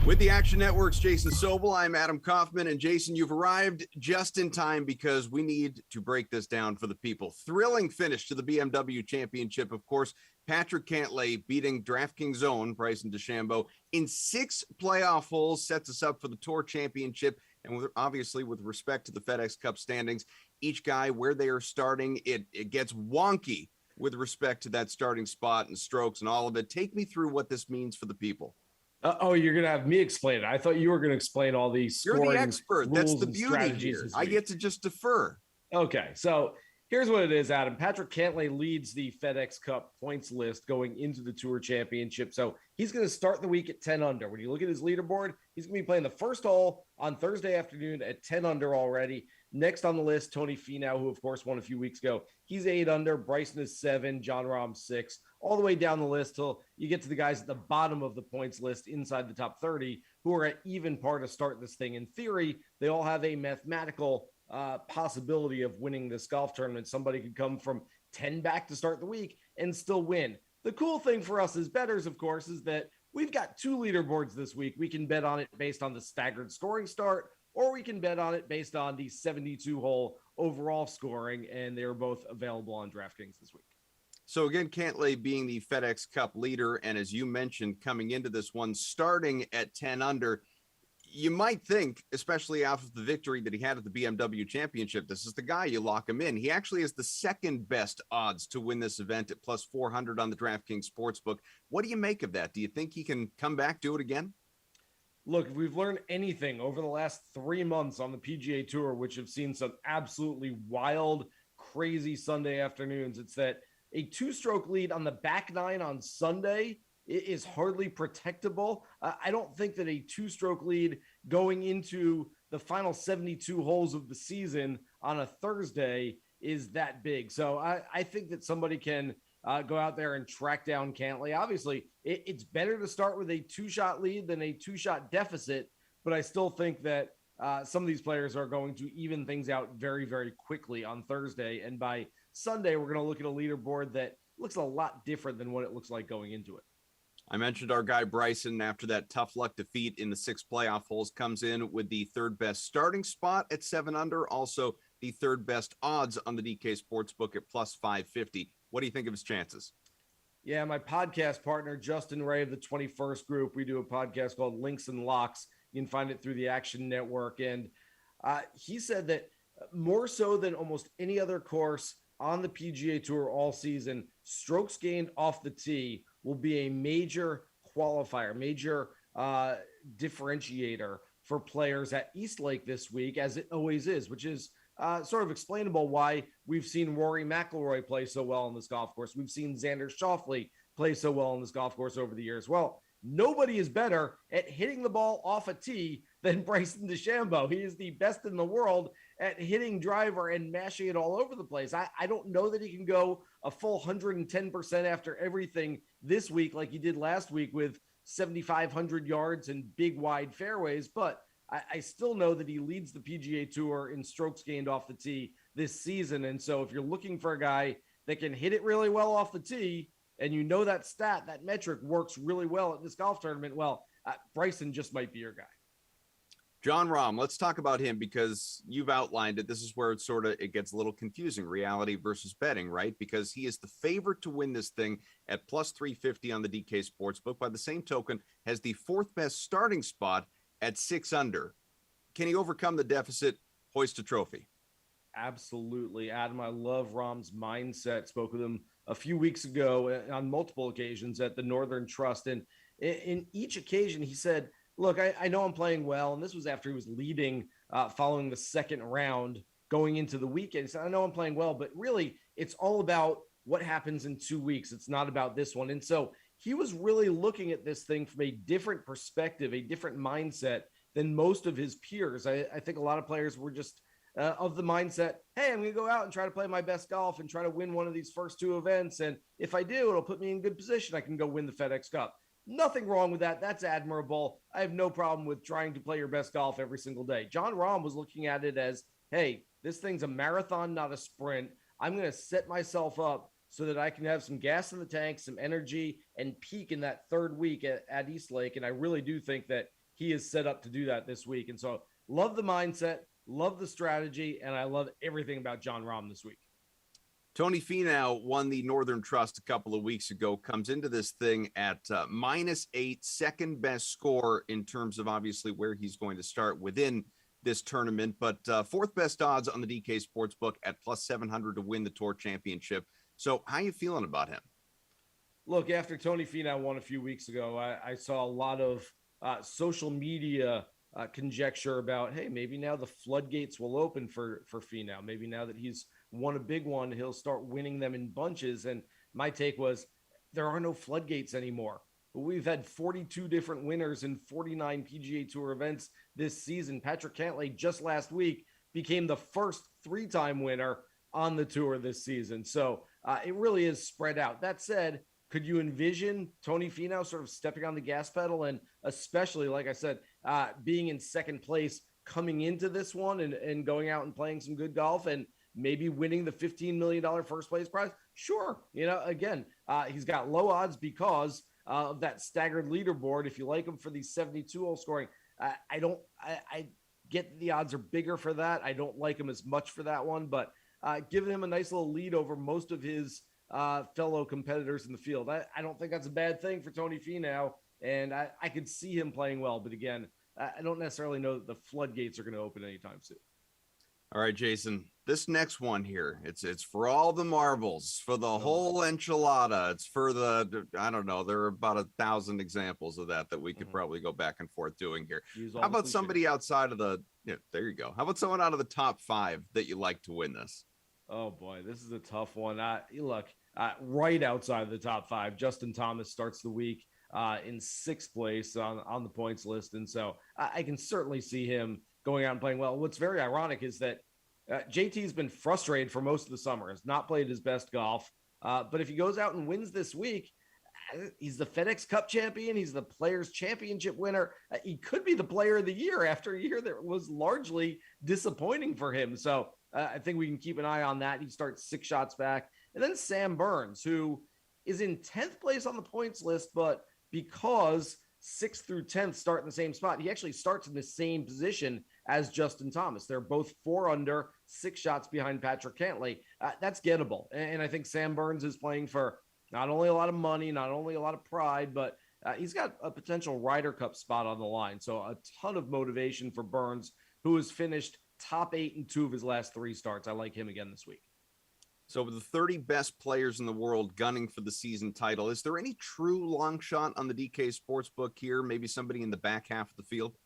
With the Action Network's Jason Sobel, I'm Adam Kaufman. And Jason, you've arrived just in time because we need to break this down for the people. Thrilling finish to the BMW Championship, of course. Patrick Cantlay beating DraftKings' own Bryson DeChambeau in 6 playoff holes sets us up for the Tour Championship. And obviously, with respect to the FedEx Cup standings, each guy where they are starting, it gets wonky with respect to that starting spot and strokes and all of it. Take me through what this means for the people. You're going to have me explain it. I thought you were going to explain all these scoring You're the expert. rules That's the and beauty strategies here. this I week. get to just defer. Okay, so here's what it is, Adam. Patrick Cantlay leads the FedEx Cup points list going into the Tour Championship. So he's going to start the week at 10 under. When you look at his leaderboard, he's going to be playing the first hole on Thursday afternoon at 10 under already. Next on the list, Tony Finau, who, of course, won a few weeks ago. He's 8 under. Bryson is 7. Jon Rahm 6. All the way down the list till you get to the guys at the bottom of the points list inside the top 30 who are at even par to start this thing. In theory, they all have a mathematical possibility of winning this golf tournament. Somebody could come from 10 back to start the week and still win. The cool thing for us as bettors, of course, is that we've got 2 leaderboards this week. We can bet on it based on the staggered scoring start, or we can bet on it based on the 72-hole overall scoring, and they're both available on DraftKings this week. So again, Cantlay being the FedEx Cup leader, and as you mentioned, coming into this one, starting at 10 under, you might think, especially after the victory that he had at the BMW Championship, this is the guy, you lock him in. He actually has the second best odds to win this event at plus 400 on the DraftKings Sportsbook. What do you make of that? Do you think he can come back, do it again? Look, if we've learned anything over the last 3 months on the PGA Tour, which have seen some absolutely wild, crazy Sunday afternoons, it's that a 2-stroke lead on the back 9 on Sunday is hardly protectable. I don't think that a 2-stroke lead going into the final 72 holes of the season on a Thursday is that big. So I think that somebody can go out there and track down Cantlay. Obviously, it's better to start with a 2-shot lead than a 2-shot deficit, but I still think that some of these players are going to even things out very, very quickly on Thursday. And by Sunday, we're going to look at a leaderboard that looks a lot different than what it looks like going into it. I mentioned our guy Bryson, after that tough luck defeat in the 6 playoff holes, comes in with the 3rd best starting spot at 7 under, also the 3rd best odds on the DK Sportsbook at plus 550. What do you think of his chances? Yeah, my podcast partner, Justin Ray of the 21st Group, we do a podcast called Links and Locks. You can find it through the Action Network. And he said that more so than almost any other course on the PGA Tour all season, strokes gained off the tee will be a major qualifier, major differentiator for players at East Lake this week, as it always is, which is sort of explainable why we've seen Rory McIlroy play so well on this golf course. We've seen Xander Schauffele play so well on this golf course over the years. Well, nobody is better at hitting the ball off a tee than Bryson DeChambeau. He is the best in the world at hitting driver and mashing it all over the place. I don't know that he can go a full 110% after everything this week like he did last week with 7,500 yards and big wide fairways, but I still know that he leads the PGA Tour in strokes gained off the tee this season. And so if you're looking for a guy that can hit it really well off the tee, and you know that stat, that metric works really well at this golf tournament, well, Bryson just might be your guy. Jon Rahm, let's talk about him because you've outlined it. This is where it gets a little confusing, reality versus betting, right? Because he is the favorite to win this thing at plus 350 on the DK Sportsbook. By the same token, has the 4th best starting spot at 6 under. Can he overcome the deficit, hoist a trophy? Absolutely, Adam. I love Rahm's mindset. Spoke with him a few weeks ago on multiple occasions at the Northern Trust. And in each occasion, he said, look, I know I'm playing well. And this was after he was leading following the second round going into the weekend. He said, I know I'm playing well, but really it's all about what happens in 2 weeks. It's not about this one. And so he was really looking at this thing from a different perspective, a different mindset than most of his peers. I think a lot of players were just of the mindset, hey, I'm going to go out and try to play my best golf and try to win one of these first 2 events. And if I do, it'll put me in good position. I can go win the FedEx Cup. Nothing wrong with that. That's admirable. I have no problem with trying to play your best golf every single day. Jon Rahm was looking at it as, hey, this thing's a marathon, not a sprint. I'm going to set myself up so that I can have some gas in the tank, some energy, and peak in that 3rd week at East Lake. And I really do think that he is set up to do that this week. And so love the mindset, love the strategy, and I love everything about Jon Rahm this week. Tony Finau won the Northern Trust a couple of weeks ago, comes into this thing at -8, second best score in terms of obviously where he's going to start within this tournament, but fourth best odds on the DK Sportsbook at +700 to win the Tour Championship. So how you feeling about him? Look, after Tony Finau won a few weeks ago, I saw a lot of social media conjecture about, hey, maybe now the floodgates will open for Finau. Maybe now that he's won a big one, he'll start winning them in bunches. And my take was there are no floodgates anymore. We've had 42 different winners in 49 PGA Tour events this season. Patrick Cantlay just last week became the first 3-time winner on the tour this season. So it really is spread out. That said, could you envision Tony Finau sort of stepping on the gas pedal and especially, like I said, being in second place coming into this one and going out and playing some good golf and maybe winning the $15 million first place prize? Sure. Again, he's got low odds because of that staggered leaderboard. If you like him for the 72-hole scoring, I get the odds are bigger for that. I don't like him as much for that one, but giving him a nice little lead over most of his fellow competitors in the field. I don't think that's a bad thing for Tony Finau, and I could see him playing well. But again, I don't necessarily know that the floodgates are going to open anytime soon. All right, Jason, this next one here, it's for all the marbles, for the whole enchilada. It's for I don't know, there are about 1,000 examples of that we could probably go back and forth doing here. How about somebody outside of there you go. How about someone out of the top 5 that you like to win this? Oh boy, this is a tough one. Look, right outside of the top 5, Justin Thomas starts the week in 6th place on the points list. And so I can certainly see him going out and playing well. What's very ironic is that JT's been frustrated for most of the summer, has not played his best golf. But if he goes out and wins this week, he's the FedEx Cup champion. He's the Players Championship winner. He could be the player of the year after a year that was largely disappointing for him. So I think we can keep an eye on that. He starts 6 shots back. And then Sam Burns, who is in 10th place on the points list, but because 6th through 10th start in the same spot, he actually starts in the same position as Justin Thomas. They're both 4 under, 6 shots behind Patrick Cantlay. That's gettable. And I think Sam Burns is playing for not only a lot of money, not only a lot of pride, but he's got a potential Ryder Cup spot on the line. So a ton of motivation for Burns, who has finished top 8 in 2 of his last 3 starts. I like him again this week. So with the 30 best players in the world gunning for the season title, is there any true long shot on the DK Sportsbook here? Maybe somebody in the back half of the field?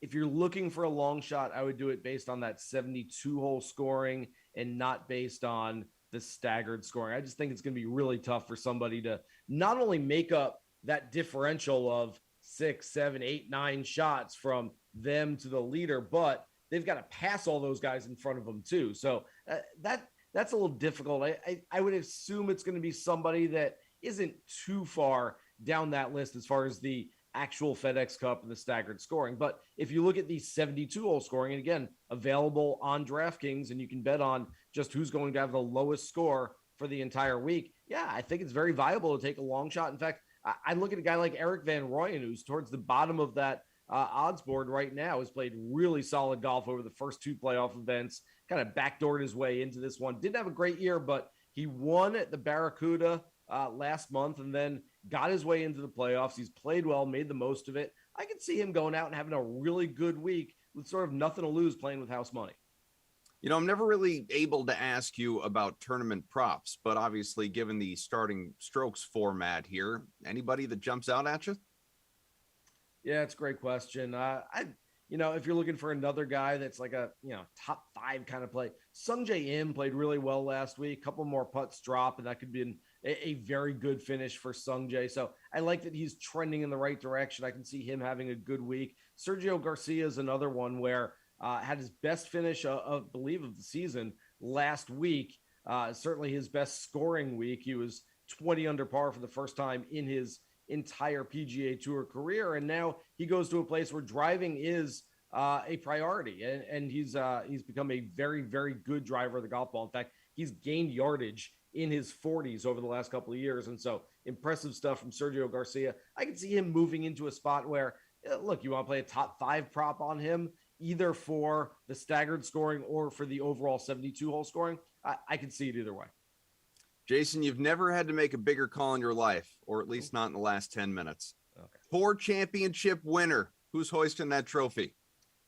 If you're looking for a long shot, I would do it based on that 72-hole scoring and not based on the staggered scoring. I just think it's going to be really tough for somebody to not only make up that differential of 6, 7, 8, 9 shots from them to the leader, but they've got to pass all those guys in front of them too. So that's a little difficult. I would assume it's going to be somebody that isn't too far down that list as far as the actual FedEx Cup and the staggered scoring. But if you look at the 72-hole scoring, and again, available on DraftKings, and you can bet on just who's going to have the lowest score for the entire week, yeah, I think it's very viable to take a long shot. In fact, I look at a guy like Eric Van Rooyen, who's towards the bottom of that odds board right now, has played really solid golf over the first 2 playoff events, kind of backdoored his way into this one. Didn't have a great year, but he won at the Barracuda last month and then got his way into the playoffs. He's played well, made the most of it. I could see him going out and having a really good week with sort of nothing to lose playing with house money. I'm never really able to ask you about tournament props, but obviously given the starting strokes format here, anybody that jumps out at you? Yeah, it's a great question. If you're looking for another guy that's like a, top 5 kind of play, Sungjae Im played really well last week. A couple more putts drop, and that could be a very good finish for Sungjae. So I like that he's trending in the right direction. I can see him having a good week. Sergio Garcia is another one where had his best finish, I believe, of the season last week. Certainly his best scoring week. He was 20 under par for the first time in his entire PGA Tour career, and now he goes to a place where driving is a priority, and he's become a very, very good driver of the golf ball. In fact, he's gained yardage in his 40s over the last couple of years, and so impressive stuff from Sergio Garcia. I can see him moving into a spot where look, you want to play a top 5 prop on him, either for the staggered scoring or for the overall 72-hole scoring. I can see it either way. Jason, you've never had to make a bigger call in your life, or at least not in the last 10 minutes. Okay. Tour championship winner. Who's hoisting that trophy?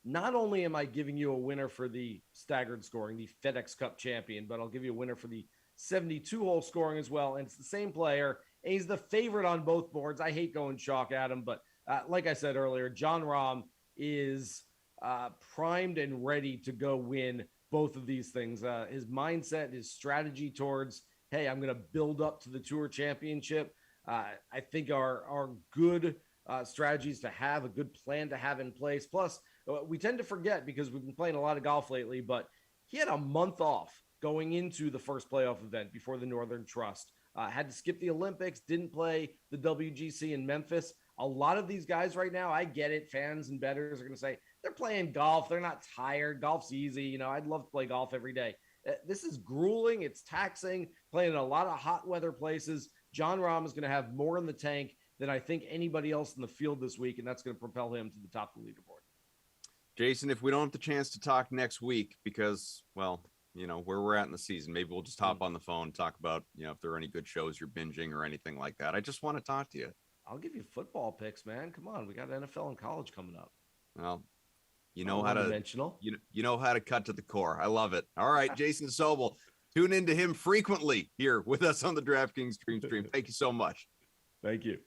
Not only am I giving you a winner for the staggered scoring, the FedEx Cup champion, but I'll give you a winner for the 72-hole scoring as well. And it's the same player. And he's the favorite on both boards. I hate going chalk at him, but like I said earlier, Jon Rahm is primed and ready to go win both of these things. His mindset, his strategy towards, hey, I'm going to build up to the Tour Championship, I think are good strategies to have, a good plan to have in place. Plus, we tend to forget because we've been playing a lot of golf lately, but he had a month off going into the first playoff event before the Northern Trust. Had to skip the Olympics, didn't play the WGC in Memphis. A lot of these guys right now, I get it. Fans and bettors are going to say they're playing golf. They're not tired. Golf's easy. You know, I'd love to play golf every day. This is grueling. It's taxing, playing in a lot of hot weather places. Jon Rahm is going to have more in the tank than I think anybody else in the field this week, and that's going to propel him to the top of the leaderboard. Jason, if we don't have the chance to talk next week because, well, you know, where we're at in the season, maybe we'll just hop on the phone and talk about, you know, if there are any good shows you're binging or anything like that. I just want to talk to you. I'll give you football picks, man. Come on. We got NFL and college coming up. Well, you know how to you know how to cut to the core. I love it. All right, Jason Sobel. Tune into him frequently here with us on the DraftKings Dream Stream. Thank you so much. Thank you.